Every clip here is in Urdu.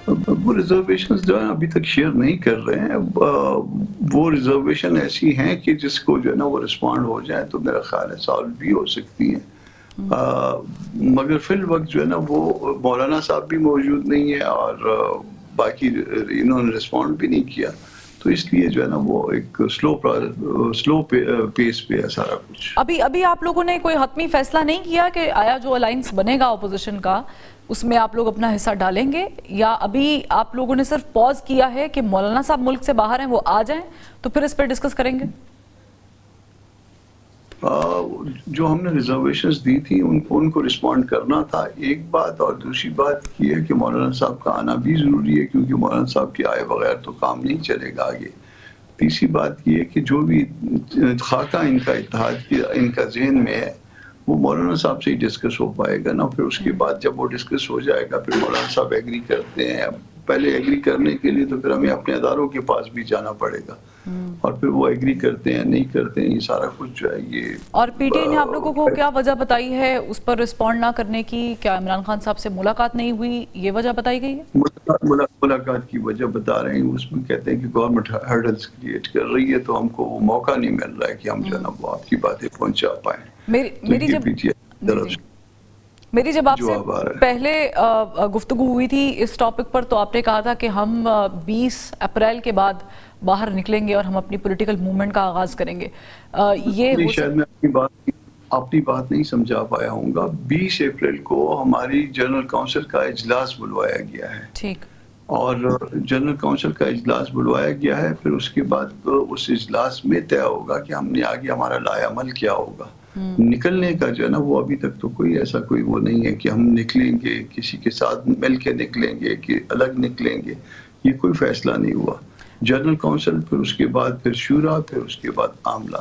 وہ ریزرویشنز جو ہے ابھی تک شیئر نہیں کر رہے ہیں. وہ ریزرویشن ایسی ہیں کہ جس کو جو ہے نا وہ رسپونڈ ہو جائے تو میرا خیال ہے سالو بھی ہو سکتی ہیں. مگر فی الوقت جو ہے نا وہ مولانا صاحب بھی موجود نہیں ہے اور باقی انہوں نے رسپونڈ بھی نہیں کیا, تو اس لیے جو ہے نا وہ ایک سلو پیس پہ ہے سارا کچھ. ابھی آپ لوگوں نے کوئی حتمی فیصلہ نہیں کیا کہ آیا جو الائنس بنے گا اپوزیشن کا اس میں آپ لوگ اپنا حصہ ڈالیں گے, یا ابھی آپ لوگوں نے صرف پاز کیا ہے کہ مولانا صاحب ملک سے باہر ہیں وہ آ جائیں تو پھر اس پہ ڈسکس کریں گے؟ جو ہم نے ریزرویشنز دی تھی ان کو رسپونڈ کرنا تھا ایک بات, اور دوسری بات یہ ہے کہ مولانا صاحب کا آنا بھی ضروری ہے کیونکہ مولانا صاحب کے آئے بغیر تو کام نہیں چلے گا آگے. تیسری بات یہ ہے کہ جو بھی خاکہ ان کا اتحاد ان کا ذہن میں ہے وہ مولانا صاحب سے ہی ڈسکس ہو پائے گا نا. پھر اس کے بعد جب وہ ڈسکس ہو جائے گا پھر مولانا صاحب ایگری کرتے ہیں. پہلے ایگری کرنے کے لیے تو پھر ہمیں اپنے اداروں کے پاس بھی جانا پڑے گا اور پھر وہ ایگری کرتے ہیں نہیں کرتے ہیں, یہ سارا کچھ جو ہے یہ. اور پی ٹی آئی نے آپ لوگوں کو کیا وجہ بتائی ہے اس پر رسپونڈ نہ کرنے کی؟ کیا عمران خان صاحب سے ملاقات نہیں ہوئی, یہ وجہ بتائی گئی ہے؟ ملاقات کی وجہ بتا رہے ہیں, اس میں کہتے ہیں کہ گورنمنٹ ہرڈلز کریٹ کر رہی ہے تو ہم کو وہ موقع نہیں مل رہا ہے کہ ہم جو ہے نا وہ آپ کی باتیں پہنچا پائیں. میری جب آپ سے پہلے گفتگو ہوئی تھی اس ٹاپک پر تو آپ نے کہا تھا کہ ہم 20 اپریل کے بعد باہر نکلیں گے اور ہم اپنی پولیٹیکل موومنٹ کا آغاز کریں گے. یہ شاید میں اپنی بات نہیں سمجھا پایا ہوں گا. 20 اپریل کو ہماری جنرل کونسل کا اجلاس بلوایا گیا ہے. ٹھیک. اور جنرل کونسل کا اجلاس بلوایا گیا ہے, پھر اس کے بعد اس اجلاس میں طے ہوگا کہ ہم نے آگے ہمارا لائے عمل کیا ہوگا. نکلنے کا جو ہے نا وہ ابھی تک تو کوئی ایسا کوئی وہ نہیں ہے کہ ہم نکلیں گے کسی کے ساتھ مل کے نکلیں گے کہ الگ نکلیں گے, یہ کوئی فیصلہ نہیں ہوا. جنرل کونسل, پھر اس کے بعد پھر شورا, پھر اس کے بعد عاملہ,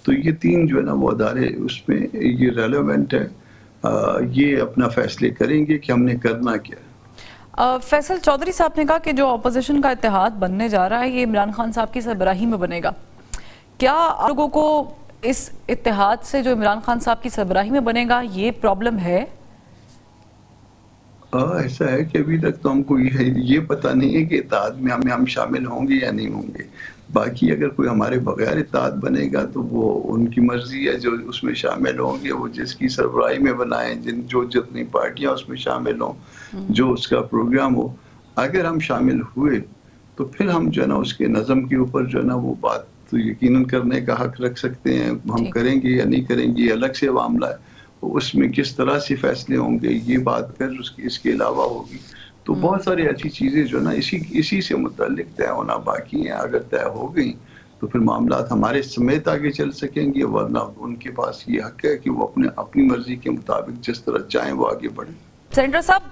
تو یہ تین جو ہے نا وہ ادارے اس میں یہ ریلیونٹ ہے, یہ اپنا فیصلے کریں گے کہ ہم نے کرنا کیا. فیصل چودھری صاحب نے کہا کہ جو اپوزیشن کا اتحاد بننے جا رہا ہے یہ عمران خان صاحب کی سربراہی میں بنے گا. کیا آپ لوگوں کو اس اتحاد سے جو عمران خان صاحب کی سربراہی میں بنے گا یہ پرابلم ہے؟ ایسا ہے کہ ابھی تک تو ہم کو یہ پتہ نہیں ہے کہ اتحاد میں ہم شامل ہوں گے یا نہیں ہوں گے. باقی اگر کوئی ہمارے بغیر اتحاد بنے گا تو وہ ان کی مرضی ہے, جو اس میں شامل ہوں گے وہ جس کی سربراہی میں بنائیں, جو جتنی پارٹیاں اس میں شامل ہوں, جو اس کا پروگرام ہو. اگر ہم شامل ہوئے تو پھر ہم جو ہے نا اس کے نظم کے اوپر جو ہے نا وہ بات تو یقیناً کرنے کا حق رکھ سکتے ہیں. ہم کریں گے یا نہیں کریں گے یہ الگ سے معاملہ ہے, اس میں کس طرح سے فیصلے ہوں گے یہ بات پھر اس کے علاوہ ہوگی. تو بہت ساری ایسی چیزیں جو نا اسی سے متعلق طے ہونا باقی ہیں. اگر طے ہو گئی تو پھر معاملات ہمارے سمیت آگے چل سکیں گے, ورنہ ان کے پاس یہ حق ہے کہ وہ اپنی مرضی کے مطابق جس طرح چاہیں وہ آگے بڑھیں. سینیٹر صاحب,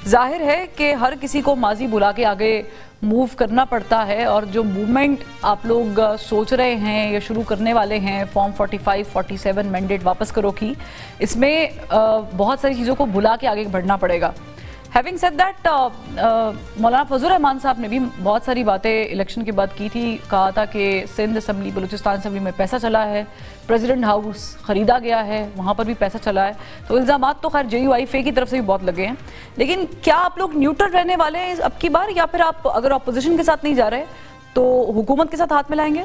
ظاہر ہے کہ ہر کسی کو ماضی بلا کے آگے موو کرنا پڑتا ہے, اور جو موومنٹ آپ لوگ سوچ رہے ہیں یا شروع کرنے والے ہیں فارم 45 47 مینڈیٹ واپس کرو کی, اس میں بہت ساری چیزوں کو بھلا کے آگے بڑھنا پڑے گا. ہیونگ سیڈ دیٹ, مولانا فضل الرحمان صاحب نے بھی بہت ساری باتیں الیکشن کے بعد کی تھی. کہا تھا کہ سندھ اسمبلی, بلوچستان اسمبلی میں پیسہ چلا ہے, پریزیڈنٹ ہاؤس خریدا گیا ہے, وہاں پر بھی پیسہ چلا ہے. تو الزامات تو خیر JUIFA کی طرف سے بھی بہت لگے ہیں, لیکن کیا آپ لوگ نیوٹرل رہنے والے ہیں اب کی بار, یا پھر آپ اگر اپوزیشن کے ساتھ نہیں جا رہے تو حکومت کے ساتھ ہاتھ ملائیں گے؟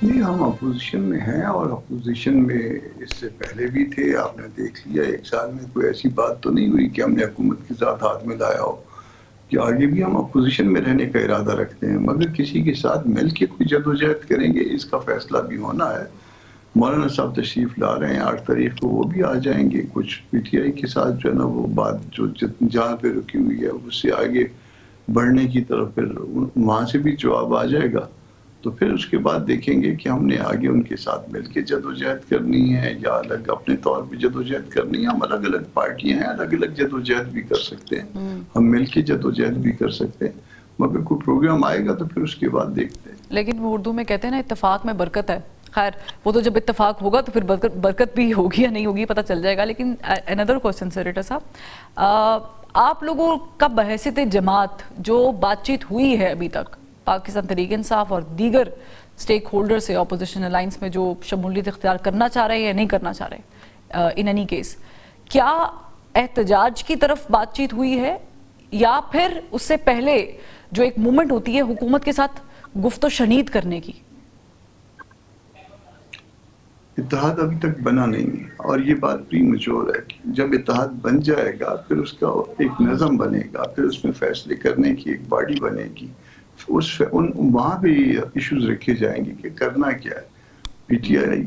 نہیں, ہم اپوزیشن میں ہیں اور اپوزیشن میں اس سے پہلے بھی تھے. آپ نے دیکھ لیا 1 سال میں کوئی ایسی بات تو نہیں ہوئی کہ ہم نے حکومت کے ساتھ ہاتھ ملایا ہو. کہ آگے بھی ہم اپوزیشن میں رہنے کا ارادہ رکھتے ہیں, مگر کسی کے ساتھ مل کے کوئی جدوجہد کریں گے اس کا فیصلہ بھی ہونا ہے. مولانا صاحب تشریف لا رہے ہیں 8 تاریخ کو, وہ بھی آ جائیں گے. کچھ PTI کے ساتھ جو ہے نا وہ بات جو جہاں پہ رکی ہوئی ہے اس سے آگے بڑھنے کی طرف پھر وہاں سے بھی جواب آ جائے گا. تو پھر اس کے بعد دیکھیں گے کہ ہم نے آگے ان کے ساتھ مل کے جدوجہد کرنی ہے یا الگ اپنے طور پہ جدوجہد کرنی ہے. ہم الگ الگ پارٹیاں ہیں, الگ الگ جدوجہد بھی کر سکتے ہیں, ہم مل کے جدوجہد بھی کر سکتے ہیں, مگر کوئی پروگرام آئے گا تو پھر اس کے بعد دیکھتے ہیں. لیکن وہ اردو میں کہتے ہیں نا اتفاق میں برکت ہے. خیر وہ تو جب اتفاق ہوگا تو پھر برکت بھی ہوگی یا نہیں ہوگی پتہ چل جائے گا. لیکن another question سیریٹر صاحب, آپ لوگوں کا بحیثیت جماعت جو بات چیت ہوئی ہے ابھی تک پاکستان تحریک انصاف اور دیگر سٹیک ہولڈر سے اپوزیشن الائنس میں جو شمولیت اختیار کرنا چاہ رہے ہیں یا نہیں کرنا چاہ رہے ان اینی کیس, کیا احتجاج کی طرف بات چیت ہوئی ہے یا پھر اس سے پہلے جو ایک موومنٹ ہوتی ہے حکومت کے ساتھ گفت و شنید کرنے کی؟ اتحاد ابھی تک بنا نہیں ہے اور یہ بات پری میچور ہے. جب اتحاد بن جائے گا پھر اس کا ایک نظم بنے گا, پھر اس میں فیصلے کرنے کی ایک باڈی بنے گی. وہاں بھی ایشوز رکھے جائیں گے کہ کرنا کیا ہے, پی ٹی آئی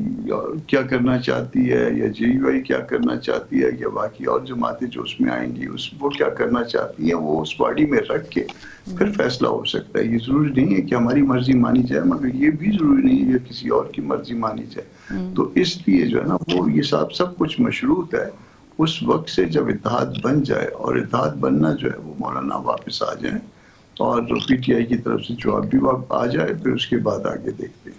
کیا کرنا چاہتی ہے یا جے یو آئی کیا کرنا چاہتی ہے یا باقی اور جماعتیں جو اس میں آئیں گی وہ کیا کرنا چاہتی ہیں, وہ اس باڈی میں رکھ کے پھر فیصلہ ہو سکتا ہے. یہ ضروری نہیں ہے کہ ہماری مرضی مانی جائے, مگر یہ بھی ضروری نہیں ہے کہ کسی اور کی مرضی مانی جائے. تو اس لیے جو ہے نا وہ یہ سب کچھ مشروط ہے اس وقت سے جب اتحاد بن جائے, اور اتحاد بننا جو ہے وہ مولانا واپس آ جائیں اور پی ٹی آئی کی طرف سے جواب بھی آ جائے, پھر اس کے بعد آگے دیکھتے ہیں.